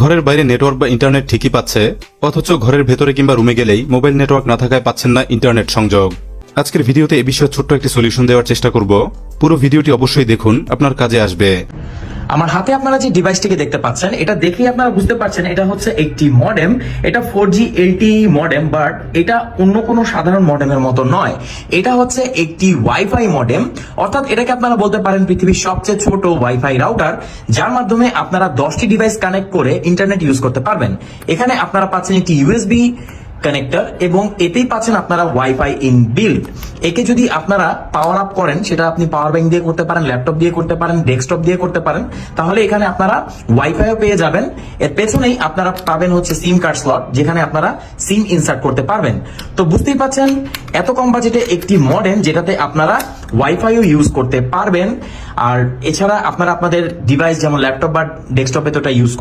ঘরের বাইরে নেটওয়ার্ক বা ইন্টারনেট ঠিকই পাচ্ছে, অথচ ঘরের ভেতরে কিংবা রুমে গেলেই মোবাইল নেটওয়ার্ক না থাকায় পাচ্ছেন না ইন্টারনেট সংযোগ। আজকের ভিডিওতে এ বিষয়ে ছোট্ট একটি সলিউশন দেওয়ার চেষ্টা করব। পুরো ভিডিওটি অবশ্যই দেখুন, আপনার কাজে আসবে। আমার হাতে আপনারা যে ডিভাইসটিকে দেখতে পাচ্ছেন, এটা দেখেই আপনারা বুঝতে পারছেন এটা হচ্ছে একটি মডেম। এটা 4G LTE মডেম, বাট এটা অন্য কোনো সাধারণ মডেমের মতো নয়। এটা হচ্ছে একটি ওয়াইফাই মডেম, অর্থাৎ এটাকে আপনারা বলতে পারেন পৃথিবীর সবচেয়ে ছোট ওয়াইফাই রাউটার, যার মাধ্যমে আপনারা 10টি ডিভাইস কানেক্ট করে ইন্টারনেট ইউজ করতে পারবেন। এখানে আপনারা পাচ্ছেন একটি USB কানেক্টর এবং এতেই পাচ্ছেন আপনারা ওয়াইফাই ইন বিল্ড। একে যদি আপনারা পাওয়ার আপ করেন, সেটা আপনি পাওয়ার ব্যাংক দিয়ে করতে পারেন, ল্যাপটপ দিয়ে করতে পারেন, ডেস্কটপ দিয়ে করতে পারেন, তাহলে এখানে আপনারা ওয়াইফাইও পেয়ে যাবেন। এর পেছনেই আপনারা পাবেন হচ্ছে সিম কার্ড স্লট, যেখানে আপনারা সিম ইনসার্ট করতে পারবেন। তো বুঝতেই পাচ্ছেন এত কম বাজেটে একটি মডেম, যেটাতে আপনারা ওয়াইফাইও ইউজ করতে পারবেন। আর এছাড়া আপনারা আপনাদের ডিভাইস যেমন ল্যাপটপ বা ডেস্কটপে তো এটা ইউজ